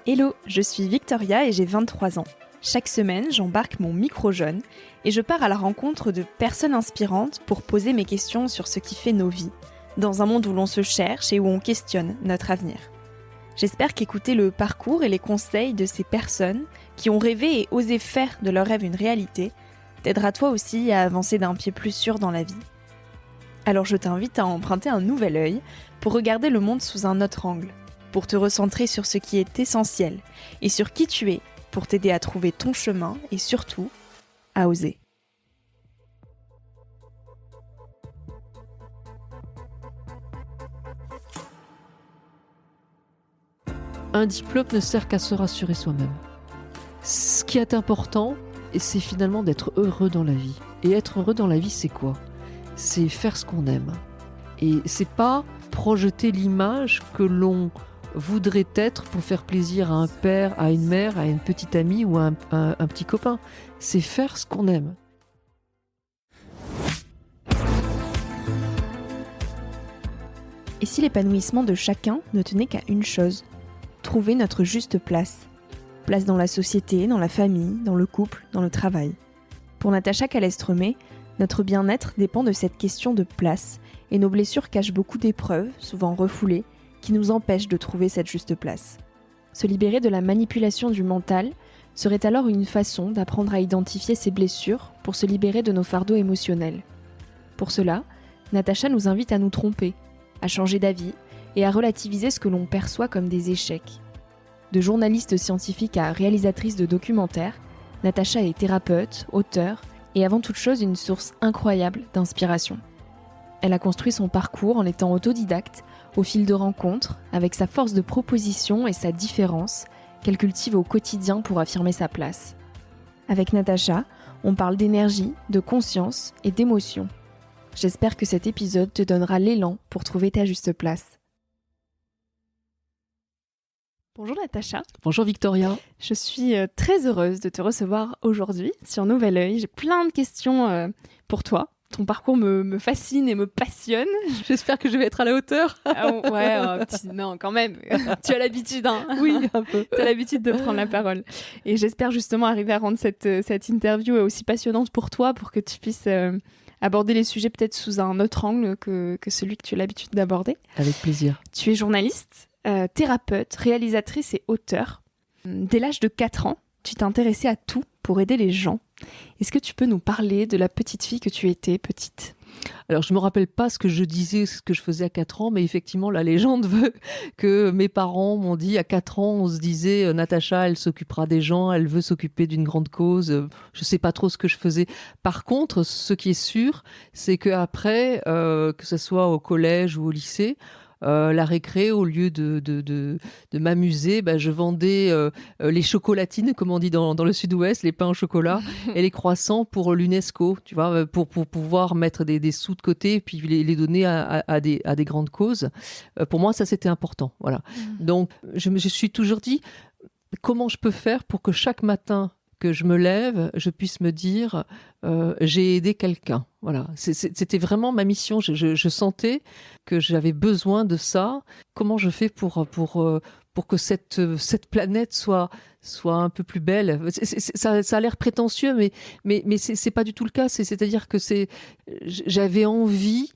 Hello, je suis Victoria et j'ai 23 ans. Chaque semaine, j'embarque mon micro jaune et je pars à la rencontre de personnes inspirantes pour poser mes questions sur ce qui fait nos vies, dans un monde où l'on se cherche et où on questionne notre avenir. J'espère qu'écouter le parcours et les conseils de ces personnes qui ont rêvé et osé faire de leurs rêves une réalité t'aidera toi aussi à avancer d'un pied plus sûr dans la vie. Alors je t'invite à emprunter un nouvel œil pour regarder le monde sous un autre angle, pour te recentrer sur ce qui est essentiel et sur qui tu es, pour t'aider à trouver ton chemin et surtout, à oser. Un diplôme ne sert qu'à se rassurer soi-même. Ce qui est important, c'est finalement d'être heureux dans la vie. Et être heureux dans la vie, c'est quoi ? C'est faire ce qu'on aime. Et c'est pas projeter l'image que l'on voudrait être pour faire plaisir à un père, à une mère, à une petite amie ou à un petit copain. C'est faire ce qu'on aime. Et si l'épanouissement de chacun ne tenait qu'à une chose ? Trouver notre juste place. Place dans la société, dans la famille, dans le couple, dans le travail. Pour Natacha Calestromet, notre bien-être dépend de cette question de place, et nos blessures cachent beaucoup d'épreuves, souvent refoulées, qui nous empêchent de trouver cette juste place. Se libérer de la manipulation du mental serait alors une façon d'apprendre à identifier ces blessures pour se libérer de nos fardeaux émotionnels. Pour cela, Natacha nous invite à nous tromper, à changer d'avis et à relativiser ce que l'on perçoit comme des échecs. De journaliste scientifique à réalisatrice de documentaires, Natacha est thérapeute, auteure et avant toute chose une source incroyable d'inspiration. Elle a construit son parcours en étant autodidacte, au fil de rencontres, avec sa force de proposition et sa différence, qu'elle cultive au quotidien pour affirmer sa place. Avec Natacha, on parle d'énergie, de conscience et d'émotion. J'espère que cet épisode te donnera l'élan pour trouver ta juste place. Bonjour Natacha. Bonjour Victoria. Je suis très heureuse de te recevoir aujourd'hui sur Nouvel Oeil. J'ai plein de questions pour toi. Ton parcours me fascine et me passionne. J'espère que je vais être à la hauteur. Non, quand même. Tu as l'habitude, hein. Oui, un peu. Tu as l'habitude de prendre la parole. Et j'espère justement arriver à rendre cette interview aussi passionnante pour toi, pour que tu puisses aborder les sujets peut-être sous un autre angle que celui que tu as l'habitude d'aborder. Avec plaisir. Tu es journaliste, thérapeute, réalisatrice et auteure. Dès l'âge de 4 ans, tu t'es intéressée à tout pour aider les gens. Est-ce que tu peux nous parler de la petite fille que tu étais, petite ? Alors, je me rappelle pas ce que je disais, ce que je faisais à 4 ans, mais effectivement, la légende veut que mes parents m'ont dit à 4 ans, on se disait, Natacha, elle s'occupera des gens, elle veut s'occuper d'une grande cause. Je sais pas trop ce que je faisais. Par contre, ce qui est sûr, c'est qu'après, que ce soit au collège ou au lycée, la récré, au lieu de m'amuser, je vendais les chocolatines, comme on dit dans le sud-ouest, les pains au chocolat et les croissants pour l'UNESCO, tu vois, pour pouvoir mettre des sous de côté et puis les donner à des grandes causes. Pour moi, ça, c'était important. Voilà. Donc, je me suis toujours dit, comment je peux faire pour que chaque matin que je me lève, je puisse me dire j'ai aidé quelqu'un. Voilà, c'était vraiment ma mission. Je sentais que j'avais besoin de ça. Comment je fais pour que cette planète soit un peu plus belle. Ça a l'air prétentieux, mais c'est pas du tout le cas. C'est-à-dire que j'avais envie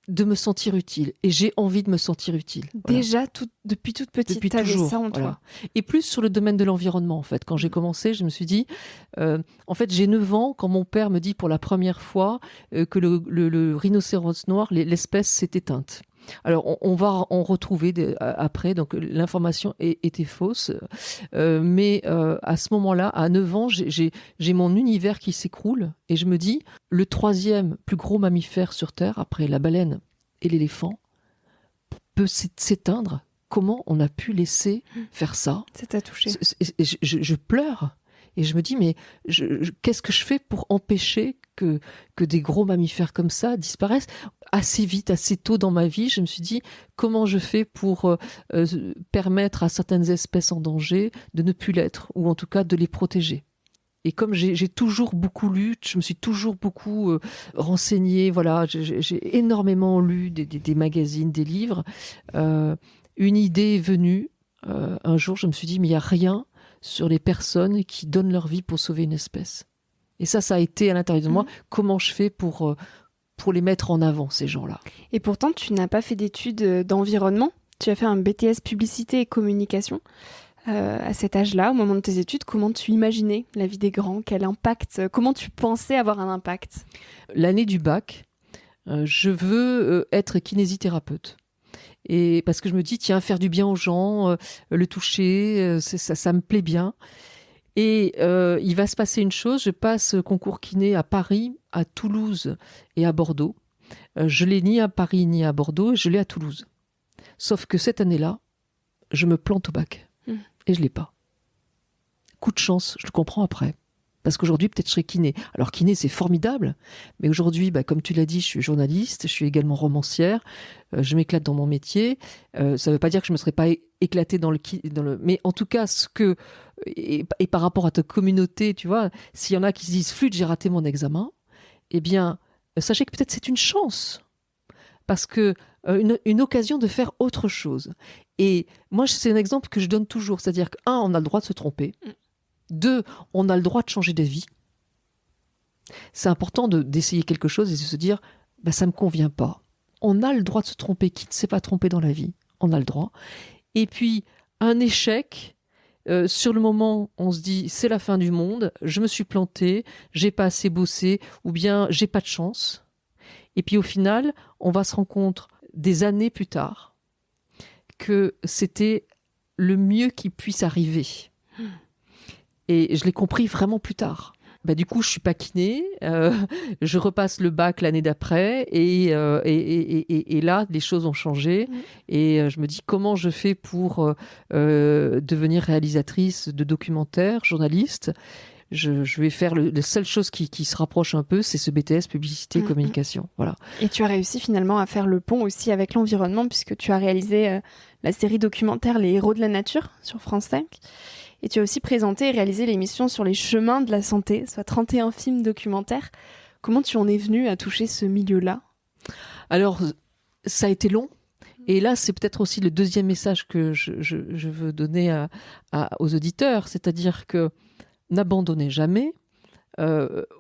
de me sentir utile. Et j'ai envie de me sentir utile. Voilà. Déjà, depuis toute petite, depuis t'avais toujours, ça en toi. Voilà. Et plus sur le domaine de l'environnement, en fait. Quand j'ai commencé, je me suis dit... en fait, j'ai 9 ans quand mon père me dit pour la première fois que le rhinocéros noir, l'espèce s'est éteinte. Alors, on va en retrouver après, donc l'information était fausse. Mais à ce moment-là, à 9 ans, j'ai mon univers qui s'écroule et je me dis, le 3e plus gros mammifère sur Terre, après la baleine et l'éléphant, peut s'éteindre. Comment on a pu laisser faire ça ? Ça t'a touché. Je pleure. Et je me dis, mais qu'est-ce que je fais pour empêcher que des gros mammifères comme ça disparaissent ? Assez vite, assez tôt dans ma vie, je me suis dit, comment je fais pour permettre à certaines espèces en danger de ne plus l'être, ou en tout cas de les protéger. Et comme j'ai toujours beaucoup lu, je me suis toujours beaucoup renseignée, voilà, j'ai énormément lu des magazines, des livres, une idée est venue un jour, je me suis dit, mais il n'y a rien sur les personnes qui donnent leur vie pour sauver une espèce. Et ça a été à l'intérieur de moi, comment je fais pour les mettre en avant, ces gens-là. Et pourtant, tu n'as pas fait d'études d'environnement. Tu as fait un BTS publicité et communication. À cet âge-là, au moment de tes études, comment tu imaginais la vie des grands? Quel impact? Comment tu pensais avoir un impact? L'année du bac, je veux être kinésithérapeute. Et parce que je me dis, tiens, faire du bien aux gens, le toucher, ça me plaît bien. Et il va se passer une chose, je passe concours kiné à Paris, à Toulouse et à Bordeaux. Je l'ai ni à Paris ni à Bordeaux, je l'ai à Toulouse. Sauf que cette année-là, je me plante au bac. Et je ne l'ai pas. Coup de chance, je le comprends après. Parce qu'aujourd'hui, peut-être je serai kiné. Alors kiné, c'est formidable. Mais aujourd'hui, comme tu l'as dit, je suis journaliste, je suis également romancière. Je m'éclate dans mon métier. Ça ne veut pas dire que je ne me serais pas éclatée dans le... Mais en tout cas, et par rapport à ta communauté, tu vois, s'il y en a qui se disent « flûte, j'ai raté mon examen », eh bien, sachez que peut-être c'est une chance. Parce que une occasion de faire autre chose. Et moi, c'est un exemple que je donne toujours. C'est-à-dire que, 1, on a le droit de se tromper. 2, on a le droit de changer d'avis. C'est important d'essayer quelque chose et de se dire, ça ne me convient pas. On a le droit de se tromper. Qui ne s'est pas trompé dans la vie? On a le droit. Et puis, un échec, sur le moment, on se dit, c'est la fin du monde, je me suis planté, j'ai pas assez bossé, ou bien j'ai pas de chance. Et puis au final, on va se rendre compte des années plus tard que c'était le mieux qui puisse arriver. Et je l'ai compris vraiment plus tard. Du coup, je suis pas kiné, je repasse le bac l'année d'après et là, les choses ont changé. Et je me dis comment je fais pour devenir réalisatrice de documentaires, journaliste. Je vais faire la seule chose qui se rapproche un peu, c'est ce BTS publicité et communication. Voilà. Et tu as réussi finalement à faire le pont aussi avec l'environnement puisque tu as réalisé la série documentaire Les Héros de la Nature sur France 5. Et tu as aussi présenté et réalisé l'émission sur les chemins de la santé, soit 31 films documentaires. Comment tu en es venu à toucher ce milieu-là? Alors, ça a été long. Et là, c'est peut-être aussi le deuxième message que je veux donner aux auditeurs. C'est-à-dire que n'abandonnez jamais.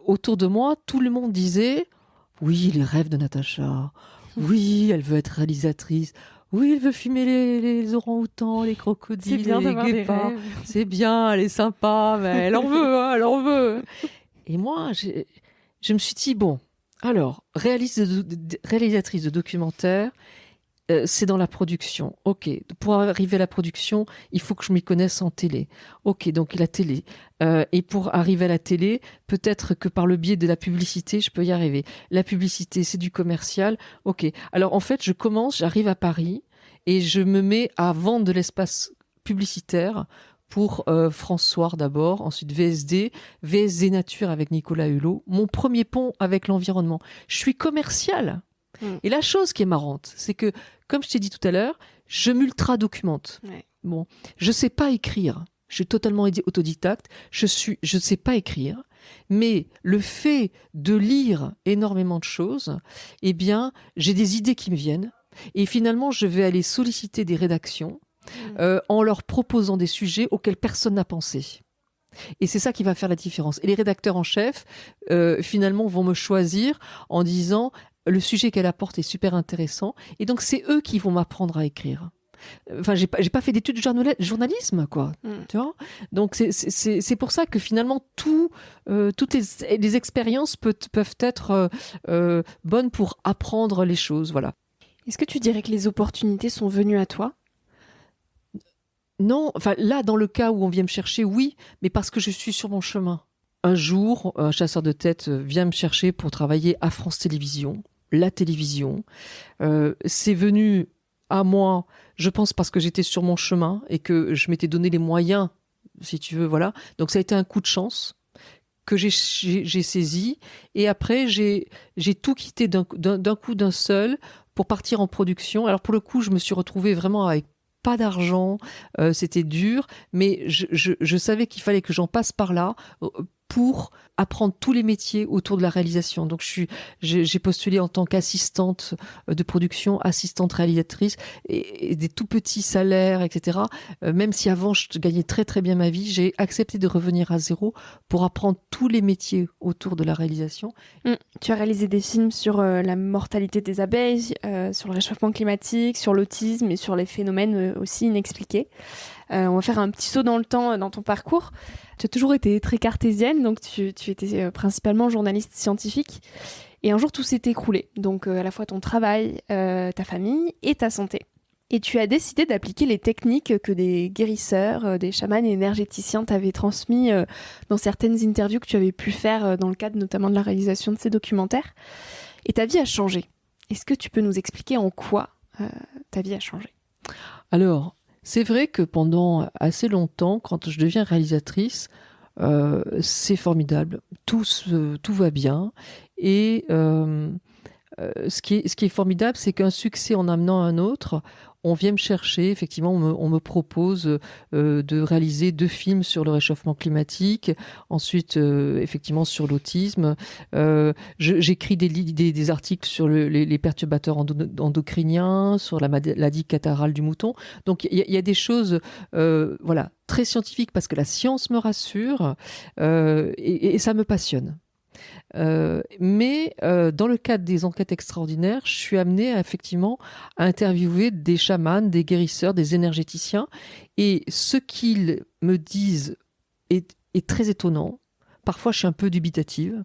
Autour de moi, tout le monde disait « Oui, les rêves de Natacha. Oui, elle veut être réalisatrice. Oui, elle veut filmer les orang-outans, les crocodiles, les guépards. C'est bien, elle est sympa, mais elle en veut, hein, elle en veut. » Et moi, je me suis dit, bon, alors, réalisatrice de documentaire, c'est dans la production. Ok, pour arriver à la production, il faut que je m'y connaisse en télé. Ok, donc la télé. Et pour arriver à la télé, peut-être que par le biais de la publicité, je peux y arriver. La publicité, c'est du commercial. Ok, alors en fait, j'arrive à Paris et je me mets à vendre de l'espace publicitaire pour François d'abord, ensuite VSD Nature avec Nicolas Hulot. Mon premier pont avec l'environnement. Je suis commerciale. Et la chose qui est marrante, c'est que, comme je t'ai dit tout à l'heure, je m'ultra-documente. Ouais. Bon, je sais pas écrire. Je suis totalement autodidacte. Je sais pas écrire. Mais le fait de lire énormément de choses, eh bien, j'ai des idées qui me viennent. Et finalement, je vais aller solliciter des rédactions en leur proposant des sujets auxquels personne n'a pensé. Et c'est ça qui va faire la différence. Et les rédacteurs en chef, finalement, vont me choisir en disant le sujet qu'elle apporte est super intéressant. Et donc, c'est eux qui vont m'apprendre à écrire. Enfin, j'ai pas fait d'études de journalisme, quoi. Tu vois. Donc, c'est pour ça que finalement, toutes les expériences peuvent être bonnes pour apprendre les choses. Voilà. Est-ce que tu dirais que les opportunités sont venues à toi ? Non, enfin là, dans le cas où on vient me chercher, oui, mais parce que je suis sur mon chemin. Un jour, un chasseur de tête vient me chercher pour travailler à France Télévisions, la télévision. C'est venu à moi, je pense parce que j'étais sur mon chemin et que je m'étais donné les moyens, si tu veux, voilà. Donc ça a été un coup de chance que j'ai saisi. Et après, j'ai tout quitté d'un coup, d'un seul, pour partir en production. Alors pour le coup, je me suis retrouvée vraiment avec pas d'argent, c'était dur, mais je savais qu'il fallait que j'en passe par là pour apprendre tous les métiers autour de la réalisation. Donc, j'ai postulé en tant qu'assistante de production, assistante réalisatrice, et des tout petits salaires, etc. Même si avant, je gagnais très, très bien ma vie, j'ai accepté de revenir à zéro pour apprendre tous les métiers autour de la réalisation. Tu as réalisé des films sur la mortalité des abeilles, sur le réchauffement climatique, sur l'autisme et sur les phénomènes aussi inexpliqués. On va faire un petit saut dans le temps dans ton parcours. Tu as toujours été très cartésienne, donc tu étais principalement journaliste scientifique. Et un jour, tout s'est écroulé. Donc à la fois ton travail, ta famille et ta santé. Et tu as décidé d'appliquer les techniques que des guérisseurs, des chamans et énergéticiens t'avaient transmis dans certaines interviews que tu avais pu faire dans le cadre notamment de la réalisation de ces documentaires. Et ta vie a changé. Est-ce que tu peux nous expliquer en quoi ta vie a changé ? Alors, c'est vrai que pendant assez longtemps, quand je deviens réalisatrice, c'est formidable. Tout va bien. Et ce qui est formidable, c'est qu'un succès en amenant un autre, on vient me chercher, effectivement, on me propose de réaliser 2 films sur le réchauffement climatique, ensuite, effectivement, sur l'autisme. J'écris des articles sur les perturbateurs endocriniens, sur la maladie catarrhale du mouton. Donc, il y a des choses voilà, très scientifiques, parce que la science me rassure et ça me passionne. Mais dans le cadre des enquêtes extraordinaires, je suis amenée effectivement à interviewer des chamans, des guérisseurs, des énergéticiens, et ce qu'ils me disent est très étonnant. Parfois, je suis un peu dubitative.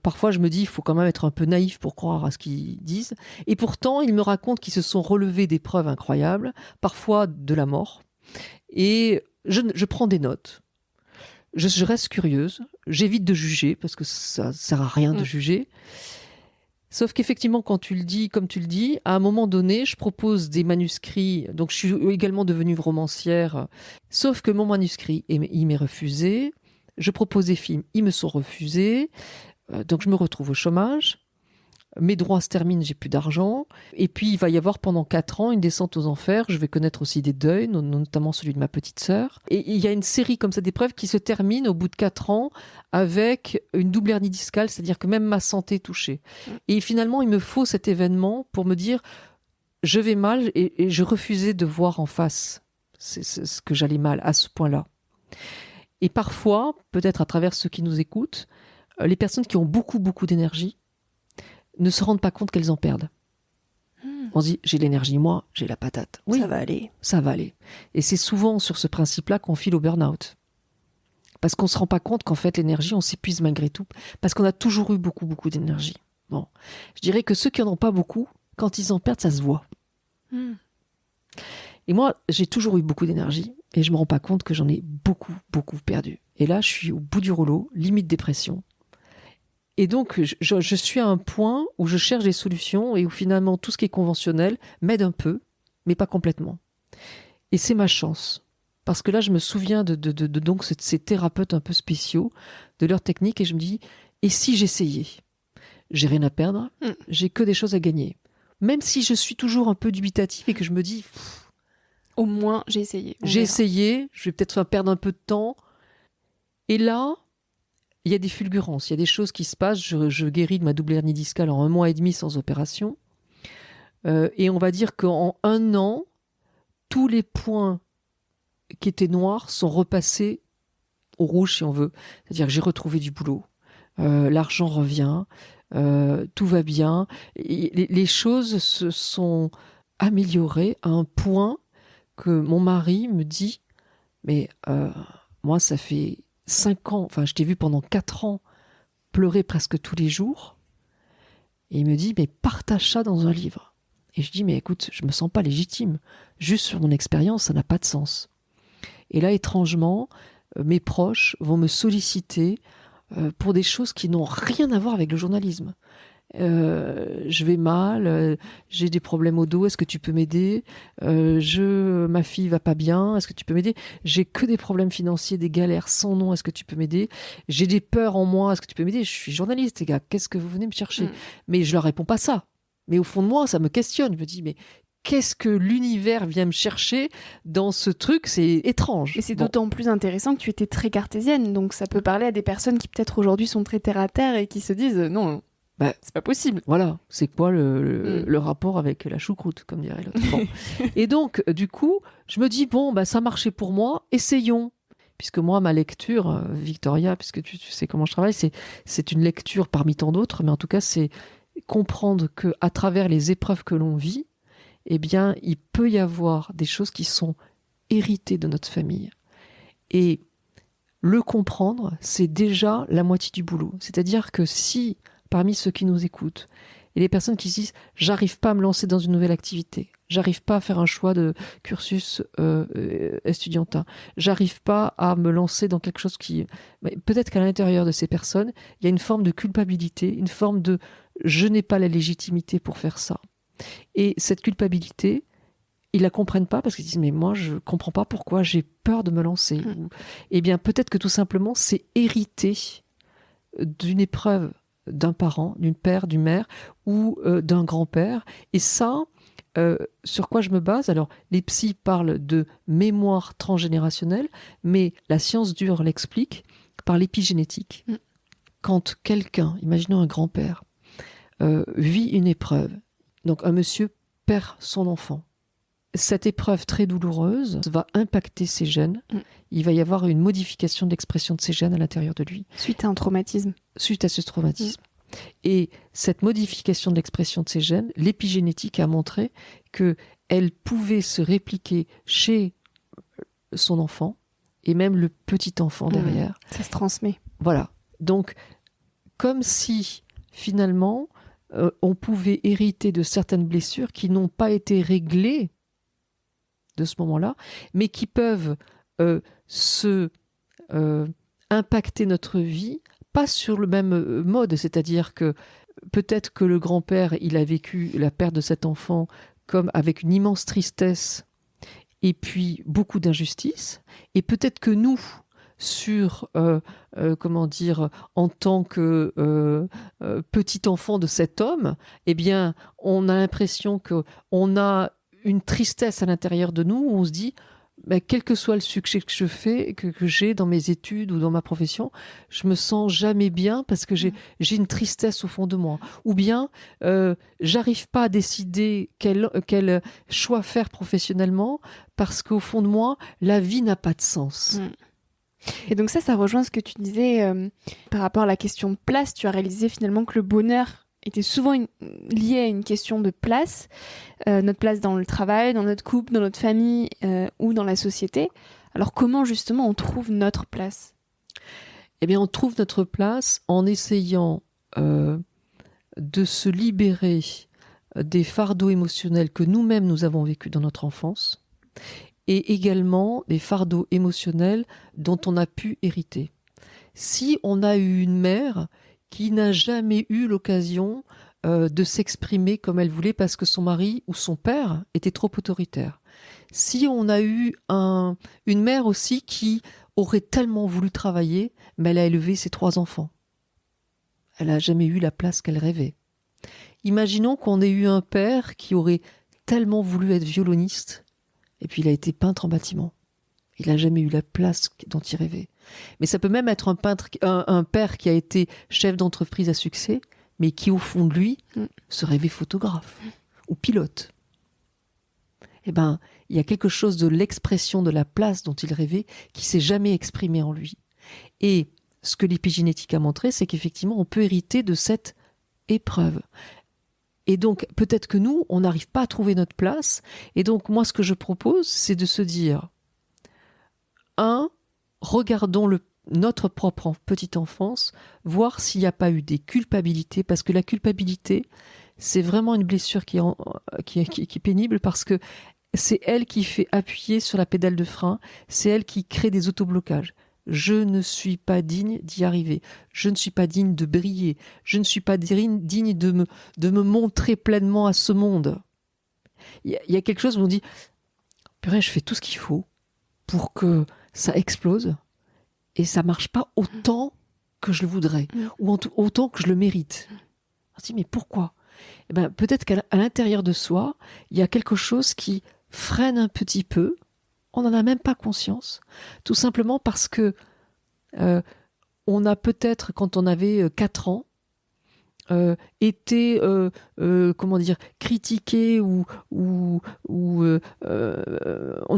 Parfois, je me dis, il faut quand même être un peu naïf pour croire à ce qu'ils disent. Et pourtant, ils me racontent qu'ils se sont relevés d'épreuves incroyables, parfois de la mort. Et je prends des notes. Je reste curieuse, j'évite de juger parce que ça sert à rien de juger. Sauf qu'effectivement, quand tu le dis, comme tu le dis, à un moment donné, je propose des manuscrits. Donc, je suis également devenue romancière. Sauf que mon manuscrit, il m'est refusé. Je propose des films, ils me sont refusés. Donc, je me retrouve au chômage. Mes droits se terminent, j'ai plus d'argent. Et puis, il va y avoir pendant 4 ans une descente aux enfers. Je vais connaître aussi des deuils, notamment celui de ma petite sœur. Et il y a une série comme ça d'épreuves qui se termine au bout de 4 ans avec une double hernie discale, c'est-à-dire que même ma santé est touchée. Et finalement, il me faut cet événement pour me dire je vais mal et je refusais de voir en face ce que j'allais mal à ce point-là. Et parfois, peut-être à travers ceux qui nous écoutent, les personnes qui ont beaucoup, beaucoup d'énergie ne se rendent pas compte qu'elles en perdent. On se dit, j'ai l'énergie, moi, j'ai la patate. Oui, ça va aller. Ça va aller. Et c'est souvent sur ce principe-là qu'on file au burn-out. Parce qu'on ne se rend pas compte qu'en fait, l'énergie, on s'épuise malgré tout. Parce qu'on a toujours eu beaucoup, beaucoup d'énergie. Bon. Je dirais que ceux qui n'en ont pas beaucoup, quand ils en perdent, ça se voit. Et moi, j'ai toujours eu beaucoup d'énergie. Et je ne me rends pas compte que j'en ai beaucoup, beaucoup perdu. Et là, je suis au bout du rouleau, limite dépression. Et donc, je suis à un point où je cherche des solutions et où finalement, tout ce qui est conventionnel m'aide un peu, mais pas complètement. Et c'est ma chance. Parce que là, je me souviens de donc ces thérapeutes un peu spéciaux, de leurs techniques, et je me dis, et si j'essayais ? J'ai rien à perdre, j'ai que des choses à gagner. Même si je suis toujours un peu dubitative et que je me dis... Au moins, j'ai essayé. J'ai essayé, je vais peut-être perdre un peu de temps. Et là... il y a des fulgurances, il y a des choses qui se passent. Je guéris de ma double hernie discale en 1 mois et demi sans opération. Et on va dire qu'en 1 an, tous les points qui étaient noirs sont repassés au rouge, si on veut. C'est-à-dire que j'ai retrouvé du boulot. L'argent revient. Tout va bien. Et les choses se sont améliorées à un point que mon mari me dit « Mais moi, ça fait... 5 ans, enfin je t'ai vu pendant 4 ans pleurer presque tous les jours. » Et il me dit, mais partage ça dans un livre. Et je dis, mais écoute, je me sens pas légitime. Juste sur mon expérience, ça n'a pas de sens. Et là, étrangement, mes proches vont me solliciter pour des choses qui n'ont rien à voir avec le journalisme. Je vais mal, j'ai des problèmes au dos, est-ce que tu peux m'aider ? Ma fille va pas bien, est-ce que tu peux m'aider ? J'ai que des problèmes financiers, des galères sans nom, est-ce que tu peux m'aider ? J'ai des peurs en moi, est-ce que tu peux m'aider ? Je suis journaliste, les gars, qu'est-ce que vous venez me chercher ? Mais je leur réponds pas ça. Mais au fond de moi, ça me questionne. Je me dis, mais qu'est-ce que l'univers vient me chercher dans ce truc? C'est étrange. Et c'est d'autant plus intéressant que tu étais très cartésienne, donc ça peut parler à des personnes qui peut-être aujourd'hui sont très terre à terre et qui se disent non, c'est pas possible. Voilà, c'est quoi le rapport avec la choucroute, comme dirait l'autre. Bon. Et donc, du coup, je me dis, ça marchait pour moi, essayons. Puisque moi, ma lecture, Victoria, puisque tu sais comment je travaille, c'est une lecture parmi tant d'autres, mais en tout cas, c'est comprendre qu'à travers les épreuves que l'on vit, eh bien, il peut y avoir des choses qui sont héritées de notre famille. Et le comprendre, c'est déjà la moitié du boulot. C'est-à-dire que si, parmi ceux qui nous écoutent, et les personnes qui se disent « j'arrive pas à me lancer dans une nouvelle activité, j'arrive pas à faire un choix de cursus estudiantin, j'arrive pas à me lancer dans quelque chose qui… » Peut-être qu'à l'intérieur de ces personnes, il y a une forme de culpabilité, une forme de « je n'ai pas la légitimité pour faire ça ». Et cette culpabilité, ils la comprennent pas parce qu'ils disent « mais moi, je comprends pas pourquoi j'ai peur de me lancer. » Eh bien, peut-être que tout simplement, c'est hérité d'une épreuve d'un parent, d'une père, d'une mère ou d'un grand-père. Et ça, sur quoi je me base? Alors, les psys parlent de mémoire transgénérationnelle, mais la science dure l'explique par l'épigénétique. Quand quelqu'un, imaginons un grand-père, vit une épreuve, donc un monsieur perd son enfant, cette épreuve très douloureuse va impacter ses gènes. Il va y avoir une modification de l'expression de ses gènes à l'intérieur de lui. Suite à un traumatisme. Suite à ce traumatisme. Et cette modification de l'expression de ces gènes, l'épigénétique a montré qu'elle pouvait se répliquer chez son enfant et même le petit enfant derrière. Ça se transmet. Voilà. Donc, comme si finalement, on pouvait hériter de certaines blessures qui n'ont pas été réglées de ce moment-là, mais qui peuvent impacter notre vie, pas sur le même mode, c'est-à-dire que peut-être que le grand-père, il a vécu la perte de cet enfant comme avec une immense tristesse et puis beaucoup d'injustice, et peut-être que nous, en tant que petit enfant de cet homme, eh bien, on a l'impression qu'on a une tristesse à l'intérieur de nous où on se dit quel que soit le succès que je fais, que j'ai dans mes études ou dans ma profession, je me sens jamais bien parce que j'ai une tristesse au fond de moi. Ou bien, j'arrive pas à décider quel choix faire professionnellement parce qu'au fond de moi, la vie n'a pas de sens. Et donc ça rejoint ce que tu disais par rapport à la question de place. Tu as réalisé finalement que le bonheur était souvent lié à une question de place, notre place dans le travail, dans notre couple, dans notre famille ou dans la société. Alors comment justement on trouve notre place? Eh bien on trouve notre place en essayant de se libérer des fardeaux émotionnels que nous-mêmes nous avons vécus dans notre enfance et également des fardeaux émotionnels dont on a pu hériter. Si on a eu une mère qui n'a jamais eu l'occasion de s'exprimer comme elle voulait parce que son mari ou son père était trop autoritaire. Si on a eu une mère aussi qui aurait tellement voulu travailler, mais elle a élevé ses 3 enfants. Elle n'a jamais eu la place qu'elle rêvait. Imaginons qu'on ait eu un père qui aurait tellement voulu être violoniste, et puis il a été peintre en bâtiment. Il n'a jamais eu la place dont il rêvait. Mais ça peut même être un père qui a été chef d'entreprise à succès, mais qui, au fond de lui, se rêvait photographe ou pilote. Eh bien, il y a quelque chose de l'expression de la place dont il rêvait qui s'est jamais exprimé en lui. Et ce que l'épigénétique a montré, c'est qu'effectivement, on peut hériter de cette épreuve. Et donc, peut-être que nous, on n'arrive pas à trouver notre place. Et donc, moi, ce que je propose, c'est de se dire, regardons notre propre petite enfance, voir s'il n'y a pas eu des culpabilités, parce que la culpabilité, c'est vraiment une blessure qui est pénible, parce que c'est elle qui fait appuyer sur la pédale de frein, c'est elle qui crée des autoblocages. Je ne suis pas digne d'y arriver, je ne suis pas digne de briller, je ne suis pas digne de me montrer pleinement à ce monde. Il y a quelque chose où on dit, purée, je fais tout ce qu'il faut pour que ça explose, et ça marche pas autant que je le voudrais, ou autant que je le mérite. On se dit, mais pourquoi ? eh ben, peut-être qu'à l'intérieur de soi, il y a quelque chose qui freine un petit peu. On n'en a même pas conscience. Tout simplement parce que on a peut-être, quand on avait 4 ans, été critiqué ou on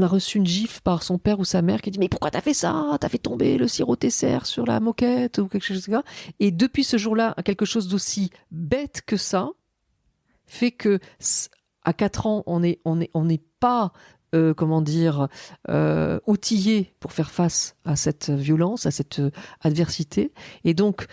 a reçu une gifle par son père ou sa mère qui dit mais pourquoi t'as fait ça, t'as fait tomber le sirop Tesser sur la moquette ou quelque chose comme ça. Et depuis ce jour-là, quelque chose d'aussi bête que ça fait que à 4 ans on n'est pas outillé pour faire face à cette violence, à cette adversité. Et donc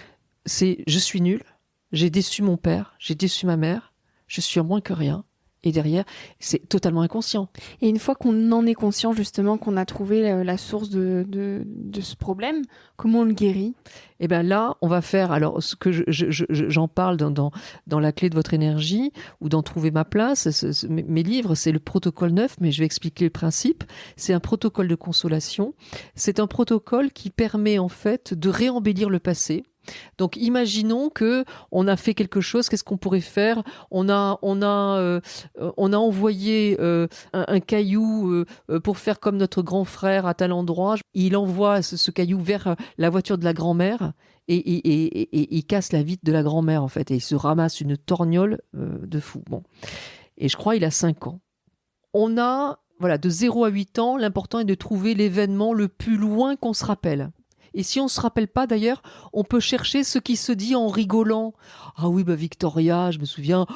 je suis nul. J'ai déçu mon père, j'ai déçu ma mère, je suis en moins que rien. Et derrière, c'est totalement inconscient. Et une fois qu'on en est conscient, justement, qu'on a trouvé la source de ce problème, comment on le guérit ? Et bien là, on va faire, alors ce que j'en parle dans La clé de votre énergie, ou dans Trouver ma place, mes livres, c'est le protocole 9, mais je vais expliquer le principe. C'est un protocole de consolation. C'est un protocole qui permet en fait de réembellir le passé. Donc, imaginons que on a fait quelque chose. Qu'est-ce qu'on pourrait faire ? On a envoyé un caillou pour faire comme notre grand frère à tel endroit. Il envoie ce caillou vers la voiture de la grand-mère et il casse la vitre de la grand-mère en fait et il se ramasse une torgnole de fou. Bon, et je crois il a 5 ans. On a de 0 à 8 ans. L'important est de trouver l'événement le plus loin qu'on se rappelle. Et si on ne se rappelle pas d'ailleurs, on peut chercher ce qui se dit en rigolant. Ah oui, Victoria, je me souviens,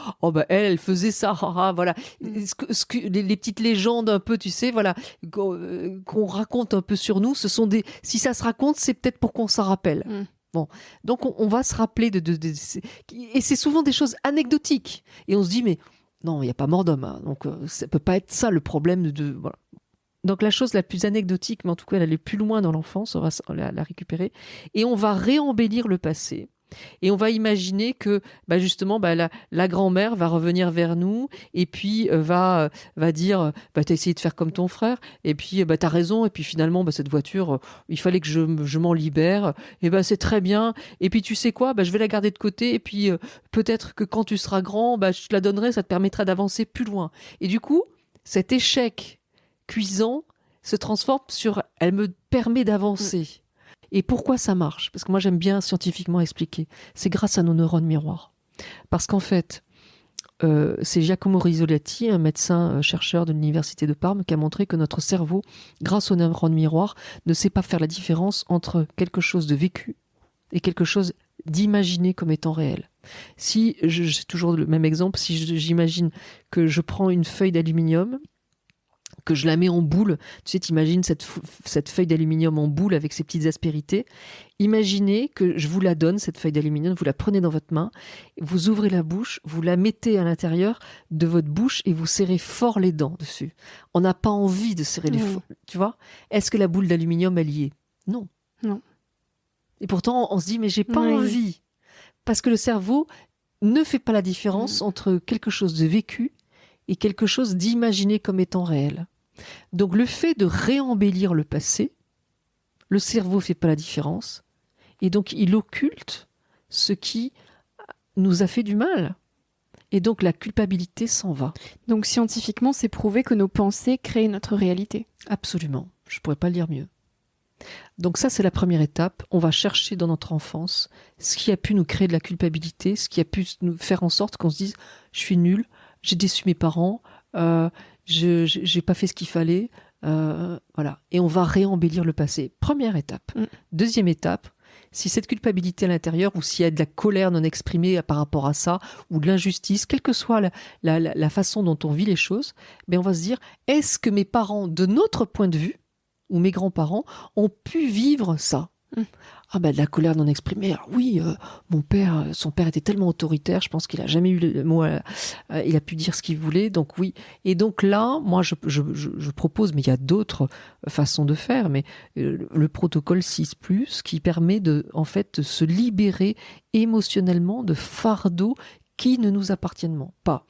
elle faisait ça, voilà. Les petites légendes un peu, tu sais, voilà, qu'on raconte un peu sur nous, si ça se raconte, c'est peut-être pour qu'on s'en rappelle. Bon, donc on va se rappeler et c'est souvent des choses anecdotiques. Et on se dit, mais non, il n'y a pas mort d'homme, hein, donc ça peut pas être ça le problème voilà. Donc la chose la plus anecdotique, mais en tout cas elle allait plus loin dans l'enfance, on va la récupérer, et on va réembellir le passé. Et on va imaginer que justement la grand-mère va revenir vers nous et puis va dire t'as essayé de faire comme ton frère et puis t'as raison et puis finalement cette voiture il fallait que je m'en libère et c'est très bien et puis tu sais quoi je vais la garder de côté et puis peut-être que quand tu seras grand je te la donnerai, ça te permettra d'avancer plus loin. Et du coup cet échec cuisant se transforme elle me permet d'avancer. Et pourquoi ça marche ? Parce que moi j'aime bien scientifiquement expliquer. C'est grâce à nos neurones miroirs. Parce qu'en fait, c'est Giacomo Rizzolatti, un médecin chercheur de l'université de Parme, qui a montré que notre cerveau, grâce aux neurones miroirs, ne sait pas faire la différence entre quelque chose de vécu et quelque chose d'imaginé comme étant réel. Si, j'ai toujours le même exemple, si j'imagine que je prends une feuille d'aluminium, que je la mets en boule, tu sais, t'imagines cette feuille d'aluminium en boule avec ses petites aspérités. Imaginez que je vous la donne, cette feuille d'aluminium, vous la prenez dans votre main, vous ouvrez la bouche, vous la mettez à l'intérieur de votre bouche et vous serrez fort les dents dessus. On n'a pas envie de serrer les dents, tu vois ? Est-ce que la boule d'aluminium, elle y est ? Non. Non. Et pourtant, on se dit, mais j'ai pas envie. Parce que le cerveau ne fait pas la différence entre quelque chose de vécu et quelque chose d'imaginé comme étant réel. Donc le fait de réembellir le passé, le cerveau ne fait pas la différence, et donc il occulte ce qui nous a fait du mal. Et donc la culpabilité s'en va. Donc scientifiquement, c'est prouvé que nos pensées créent notre réalité. Absolument, je ne pourrais pas le dire mieux. Donc ça, c'est la première étape. On va chercher dans notre enfance ce qui a pu nous créer de la culpabilité, ce qui a pu nous faire en sorte qu'on se dise « je suis nul ». J'ai déçu mes parents, j'ai pas fait ce qu'il fallait, voilà. Et on va réembellir le passé. Première étape. Deuxième étape, si cette culpabilité à l'intérieur ou s'il y a de la colère non exprimée par rapport à ça ou de l'injustice, quelle que soit la façon dont on vit les choses, on va se dire, est-ce que mes parents, de notre point de vue, ou mes grands-parents, ont pu vivre ça ? De la colère non exprimée. Alors oui, son père était tellement autoritaire, je pense qu'il a jamais eu le mot, il a pu dire ce qu'il voulait, donc oui. Et donc là, moi je propose, mais il y a d'autres façons de faire, mais le protocole 6+, qui permet de se libérer émotionnellement de fardeaux qui ne nous appartiennent pas.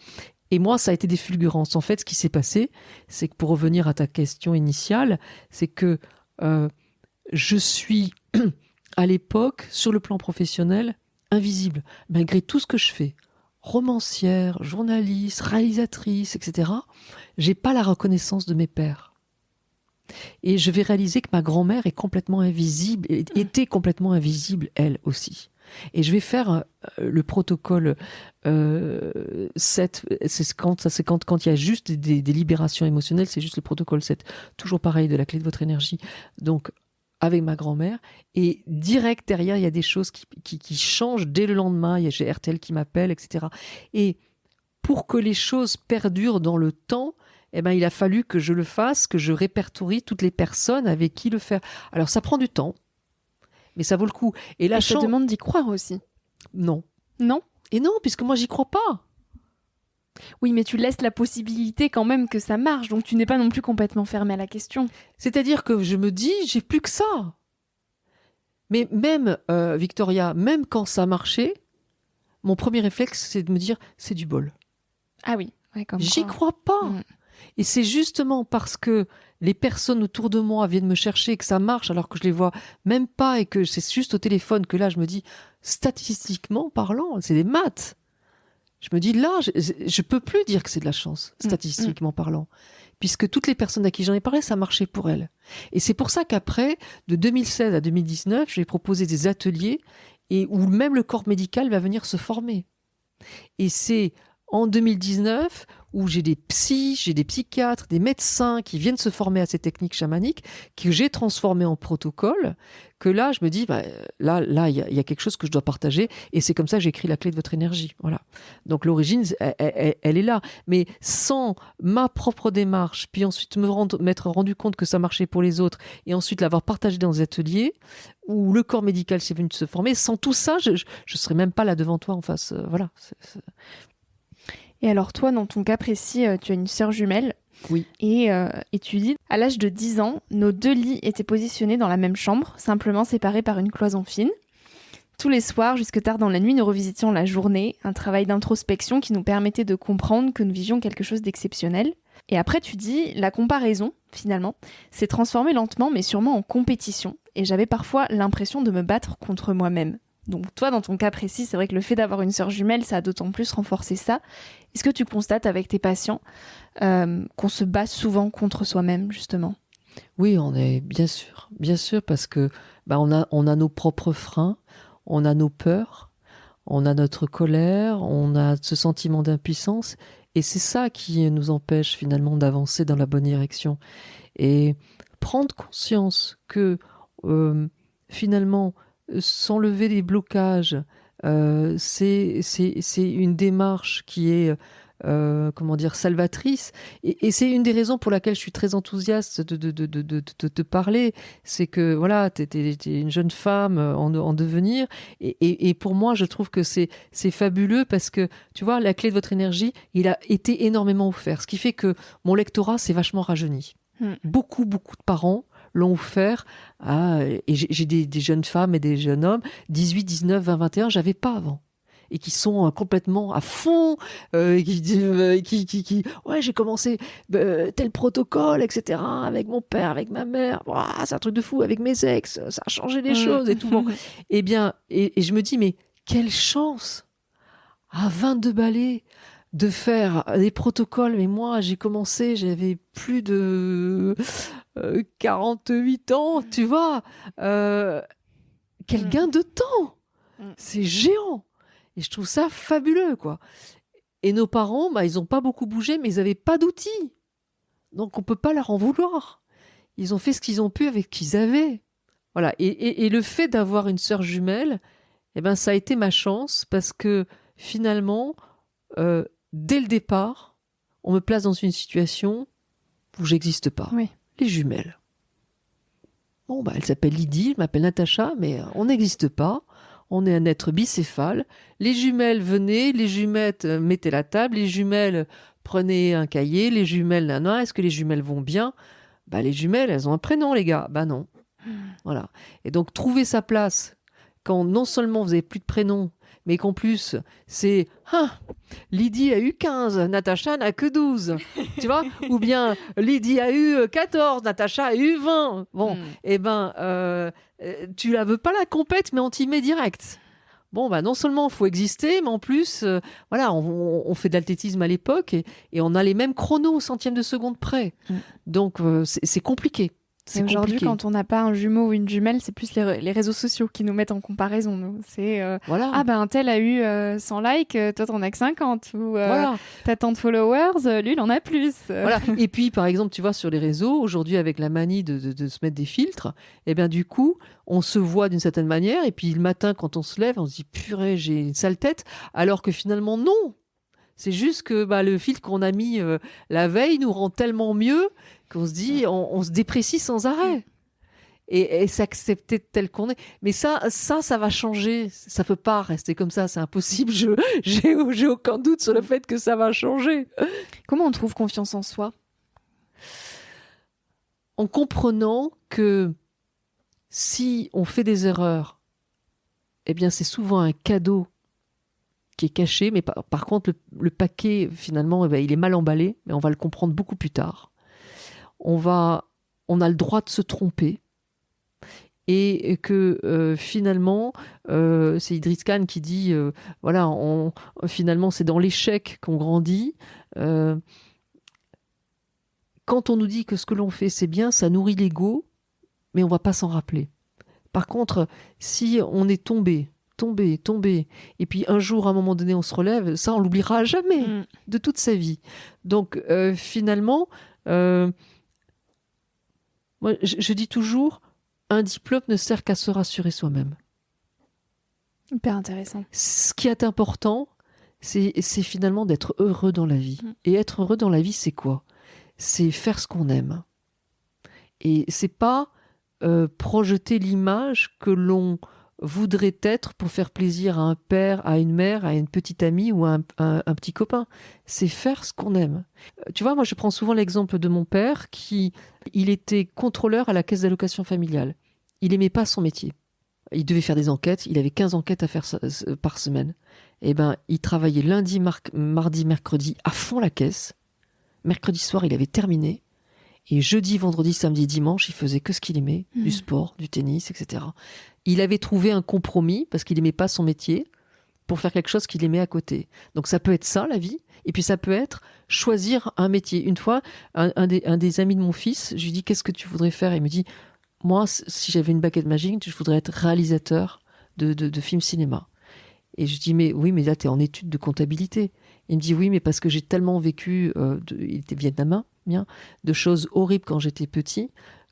Et moi, ça a été des fulgurances. En fait, ce qui s'est passé, c'est que pour revenir à ta question initiale, c'est que je suis à l'époque, sur le plan professionnel, invisible, malgré tout ce que je fais. romancière, journaliste, réalisatrice, etc., j'ai pas la reconnaissance de mes pairs. Et je vais réaliser que ma grand-mère est complètement invisible, était complètement invisible, elle aussi. Et je vais faire le protocole 7, c'est quand il y a juste des libérations émotionnelles, c'est juste le protocole 7. Toujours pareil, de la clé de votre énergie. Donc, avec ma grand-mère, et direct derrière, il y a des choses qui changent dès le lendemain. J'ai RTL qui m'appelle, etc. Et pour que les choses perdurent dans le temps, eh ben, il a fallu que je le fasse, que je répertorie toutes les personnes avec qui le faire. Alors, ça prend du temps, mais ça vaut le coup. Et là, ça demande d'y croire aussi. Non. Non ? Et non, puisque moi, j'y crois pas. Oui, mais tu laisses la possibilité quand même que ça marche, donc tu n'es pas non plus complètement fermé à la question. C'est-à-dire que je me dis, j'ai plus que ça. Mais même, Victoria, même quand ça marchait, mon premier réflexe, c'est de me dire, c'est du bol. Ah oui, ouais, comme J'y quoi. crois pas. Et c'est justement parce que les personnes autour de moi viennent me chercher et que ça marche alors que je les vois même pas et que c'est juste au téléphone que là, je me dis, statistiquement parlant, c'est des maths. Je me dis, là, je peux plus dire que c'est de la chance, statistiquement parlant. Puisque toutes les personnes à qui j'en ai parlé, ça marchait pour elles. Et c'est pour ça qu'après, de 2016 à 2019, je vais proposer des ateliers et où même le corps médical va venir se former. Et c'est en 2019 où j'ai des psys, j'ai des psychiatres, des médecins qui viennent se former à ces techniques chamaniques, que j'ai transformées en protocole, que là, je me dis, là, il y a quelque chose que je dois partager, et c'est comme ça que j'ai écrit la clé de votre énergie. Voilà. Donc l'origine, elle est là. Mais sans ma propre démarche, puis ensuite m'être rendu compte que ça marchait pour les autres, et ensuite l'avoir partagé dans des ateliers, où le corps médical s'est venu se former, sans tout ça, je ne serais même pas là devant toi en face. Voilà. Et alors toi, dans ton cas précis, tu as une sœur jumelle. Oui. Et tu dis, à l'âge de 10 ans, nos 2 lits étaient positionnés dans la même chambre, simplement séparés par une cloison fine. Tous les soirs, jusque tard dans la nuit, nous revisitions la journée, un travail d'introspection qui nous permettait de comprendre que nous vivions quelque chose d'exceptionnel. Et après, tu dis, la comparaison, finalement, s'est transformée lentement mais sûrement en compétition. Et j'avais parfois l'impression de me battre contre moi-même. Donc toi, dans ton cas précis, c'est vrai que le fait d'avoir une sœur jumelle, ça a d'autant plus renforcé ça. Est-ce que tu constates avec tes patients qu'on se bat souvent contre soi-même, justement ? Oui, on est bien sûr, parce que on a nos propres freins, on a nos peurs, on a notre colère, on a ce sentiment d'impuissance, et c'est ça qui nous empêche finalement d'avancer dans la bonne direction. Et prendre conscience que finalement, s'enlever les blocages, c'est une démarche qui est salvatrice, et c'est une des raisons pour laquelle je suis très enthousiaste de te parler. C'est que voilà, t'es une jeune femme en devenir, et pour moi je trouve que c'est fabuleux, parce que tu vois, la clé de votre énergie, il a été énormément offert, ce qui fait que mon lectorat s'est vachement rajeuni. Beaucoup de parents l'ont offert et j'ai des jeunes femmes et des jeunes hommes, 18, 19, 20, 21, j'avais pas avant. Et qui sont complètement à fond, ouais, j'ai commencé tel protocole, etc., avec mon père, avec ma mère, c'est un truc de fou, avec mes ex, ça a changé les choses et tout. Bon. Eh bien, et je me dis, mais quelle chance, à 22 balais, de faire des protocoles. Mais moi, j'ai commencé, j'avais plus de 48 ans, tu vois. Quel gain de temps! C'est géant! Et je trouve ça fabuleux, quoi. Et nos parents, ils n'ont pas beaucoup bougé, mais ils n'avaient pas d'outils. Donc, on ne peut pas leur en vouloir. Ils ont fait ce qu'ils ont pu avec ce qu'ils avaient. Voilà. Et le fait d'avoir une sœur jumelle, ça a été ma chance, parce que finalement, dès le départ, on me place dans une situation où j'existe pas. Oui. Les jumelles. Bon, elle s'appelle Lydie, je m'appelle Natacha, mais on n'existe pas. On est un être bicéphale. Les jumelles venaient, les jumettes mettaient la table, les jumelles prenaient un cahier, les jumelles, est-ce que les jumelles vont bien ? Les jumelles, elles ont un prénom, les gars. Non. Voilà. Et donc, trouver sa place, quand non seulement vous n'avez plus de prénom, mais qu'en plus, c'est Lydie a eu 15, Natacha n'a que 12. Tu vois ? Ou bien Lydie a eu 14, Natacha a eu 20. Bon, tu la veux pas la compète, mais on t'y met direct. Bon, bah, non seulement il faut exister, mais en plus, voilà, on fait de l'athlétisme à l'époque et on a les mêmes chronos au centième de seconde près. Donc, c'est compliqué. Et aujourd'hui, quand on n'a pas un jumeau ou une jumelle, c'est plus les réseaux sociaux qui nous mettent en comparaison. Nous. C'est voilà. ah ben un tel a eu 100 likes, toi t'en as que 50. Ou voilà. t'as tant de followers, lui il en a plus. Voilà. Et puis par exemple, tu vois, sur les réseaux, aujourd'hui avec la manie de se mettre des filtres, et bien du coup, on se voit d'une certaine manière et puis le matin quand on se lève, on se dit purée, j'ai une sale tête, alors que finalement non. C'est juste que le filtre qu'on a mis la veille nous rend tellement mieux qu'on se dit, on se déprécie sans arrêt. Et s'accepter tel qu'on est. Mais ça va changer. Ça peut pas rester comme ça, c'est impossible. J'ai aucun doute sur le fait que ça va changer. Comment on trouve confiance en soi ? En comprenant que si on fait des erreurs, eh bien c'est souvent un cadeau qui est caché, mais par contre le paquet finalement il est mal emballé, mais on va le comprendre beaucoup plus tard. On a le droit de se tromper et que finalement c'est Idriss Khan qui dit voilà, finalement c'est dans l'échec qu'on grandit. Quand on nous dit que ce que l'on fait c'est bien, ça nourrit l'ego, mais on va pas s'en rappeler. Par contre, si on est tombé, et puis un jour, à un moment donné, on se relève, ça, on l'oubliera jamais de toute sa vie. Donc, finalement, moi, je dis toujours, un diplôme ne sert qu'à se rassurer soi-même. Hyper intéressant. Ce qui est important, c'est finalement d'être heureux dans la vie. Et être heureux dans la vie, c'est quoi ? C'est faire ce qu'on aime. Et c'est pas projeter l'image que l'on voudrait être pour faire plaisir à un père, à une mère, à une petite amie ou à un petit copain. C'est faire ce qu'on aime. Tu vois, moi je prends souvent l'exemple de mon père il était contrôleur à la caisse d'allocation familiale. Il aimait pas son métier. Il devait faire des enquêtes, il avait 15 enquêtes à faire par semaine. Et il travaillait lundi, mardi, mercredi à fond la caisse. Mercredi soir, il avait terminé. Et jeudi, vendredi, samedi, dimanche, il faisait que ce qu'il aimait, du sport, du tennis, etc. Il avait trouvé un compromis, parce qu'il n'aimait pas son métier, pour faire quelque chose qu'il aimait à côté. Donc ça peut être ça, la vie. Et puis ça peut être choisir un métier. Une fois, un des amis de mon fils, je lui dis, qu'est-ce que tu voudrais faire ? Il me dit, moi, si j'avais une baguette magique, je voudrais être réalisateur de films cinéma. Et je dis, mais oui, mais là, tu es en études de comptabilité. Il me dit, oui, mais parce que j'ai tellement vécu, il était vietnamien, bien, de choses horribles quand j'étais petit,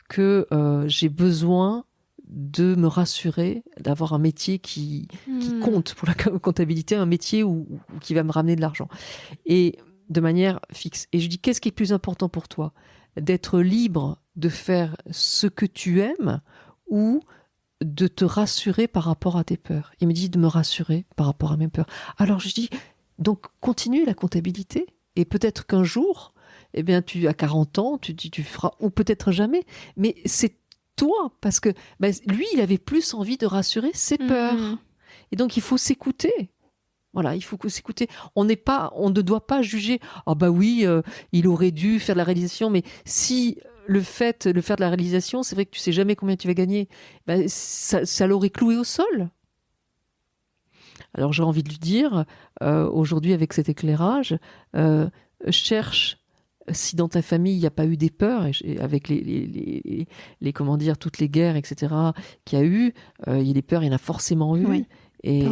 que j'ai besoin de me rassurer, d'avoir un métier qui compte pour la comptabilité, un métier qui va me ramener de l'argent. Et de manière fixe. Et je dis, qu'est-ce qui est plus important pour toi ? D'être libre de faire ce que tu aimes ou de te rassurer par rapport à tes peurs. Il me dit de me rassurer par rapport à mes peurs. Alors je dis, donc continue la comptabilité et peut-être qu'un jour, eh bien, tu as 40 ans, tu feras, ou peut-être jamais, mais c'est toi, parce que lui, il avait plus envie de rassurer ses peurs. Et donc, il faut s'écouter. Voilà, il faut s'écouter. On ne doit pas juger, oui, il aurait dû faire de la réalisation, mais si le fait de faire de la réalisation, c'est vrai que tu sais jamais combien tu vas gagner, ça l'aurait cloué au sol. Alors j'ai envie de lui dire, aujourd'hui avec cet éclairage, cherche si dans ta famille il n'y a pas eu des peurs, et avec les comment dire, toutes les guerres, etc., qu'il y a eu, il y a des peurs, il y en a forcément eu. Oui. Et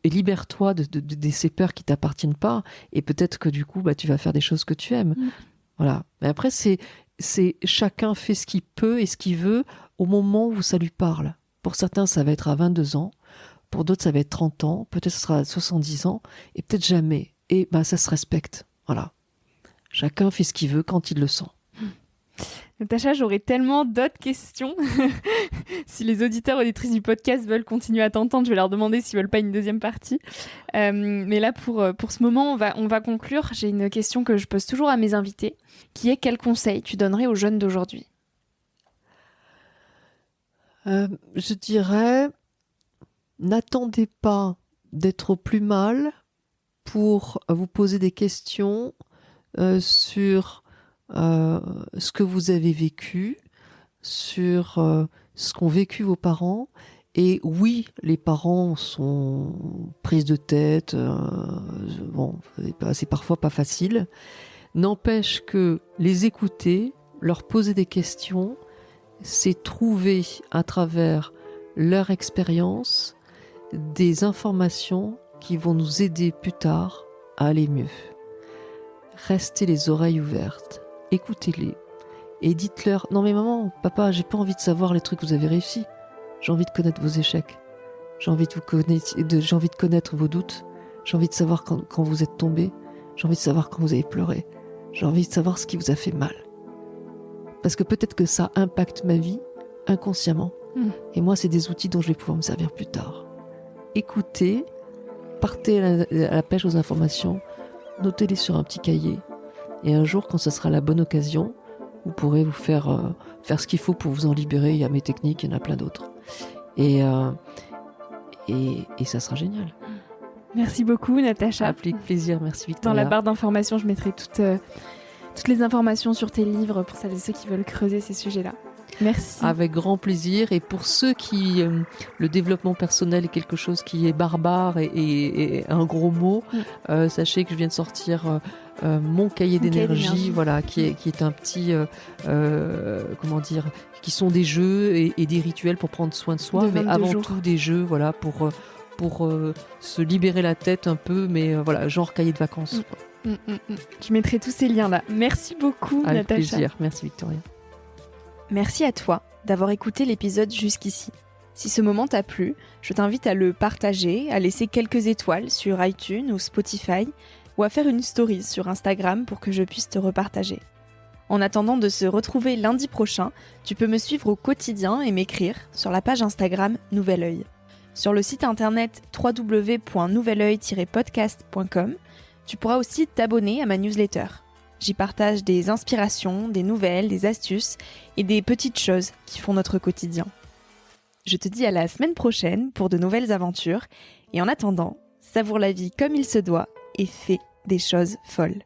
libère-toi de ces peurs qui t'appartiennent pas, et peut-être que du coup tu vas faire des choses que tu aimes. Voilà. Mais après c'est chacun fait ce qu'il peut et ce qu'il veut au moment où ça lui parle. Pour certains ça va être à 22 ans, pour d'autres ça va être 30 ans, peut-être ce sera à 70 ans et peut-être jamais. Et ça se respecte. Voilà. Chacun fait ce qu'il veut quand il le sent. Natacha, j'aurais tellement d'autres questions. Si les auditeurs et auditrices du podcast veulent continuer à t'entendre, je vais leur demander s'ils veulent pas une deuxième partie. Mais là, pour ce moment, on va conclure. J'ai une question que je pose toujours à mes invités, qui est quel conseil tu donnerais aux jeunes d'aujourd'hui ? Je dirais, n'attendez pas d'être au plus mal pour vous poser des questions sur ce que vous avez vécu, sur ce qu'ont vécu vos parents, Et oui, les parents sont prises de tête, c'est parfois pas facile. N'empêche que les écouter, leur poser des questions, c'est trouver à travers leur expérience des informations qui vont nous aider plus tard à aller mieux. Restez les oreilles ouvertes, écoutez-les et dites-leur « Non mais maman, papa, j'ai pas envie de savoir les trucs que vous avez réussi. J'ai envie de connaître vos échecs. J'ai envie de connaître vos doutes. J'ai envie de savoir quand vous êtes tombé. J'ai envie de savoir quand vous avez pleuré. J'ai envie de savoir ce qui vous a fait mal. Parce que peut-être que ça impacte ma vie inconsciemment. Et moi, c'est des outils dont je vais pouvoir me servir plus tard. » Écoutez, partez à la pêche aux informations, notez-les sur un petit cahier. Et un jour, quand ce sera la bonne occasion, vous pourrez vous faire ce qu'il faut pour vous en libérer. Il y a mes techniques, il y en a plein d'autres. Et ça sera génial. Merci beaucoup, Natacha. Avec plaisir, merci Victoria. Dans la barre d'informations, je mettrai toutes les informations sur tes livres pour celles et ceux qui veulent creuser ces sujets-là. Merci. Avec grand plaisir. Et pour ceux qui... le développement personnel est quelque chose qui est barbare et un gros mot, sachez que je viens de sortir mon cahier d'énergie, voilà, qui est un petit... qui sont des jeux et des rituels pour prendre soin de soi, mais avant tout des jeux, voilà, pour se libérer la tête un peu, mais voilà, genre cahier de vacances. Je mettrai tous ces liens-là. Merci beaucoup, Avec Natacha. Avec plaisir. Merci, Victoria. Merci à toi d'avoir écouté l'épisode jusqu'ici. Si ce moment t'a plu, je t'invite à le partager, à laisser quelques étoiles sur iTunes ou Spotify, ou à faire une story sur Instagram pour que je puisse te repartager. En attendant de se retrouver lundi prochain, tu peux me suivre au quotidien et m'écrire sur la page Instagram Nouvel Oeil. Sur le site internet www.nouveloeil-podcast.com, tu pourras aussi t'abonner à ma newsletter. J'y partage des inspirations, des nouvelles, des astuces et des petites choses qui font notre quotidien. Je te dis à la semaine prochaine pour de nouvelles aventures et en attendant, savoure la vie comme il se doit et fais des choses folles.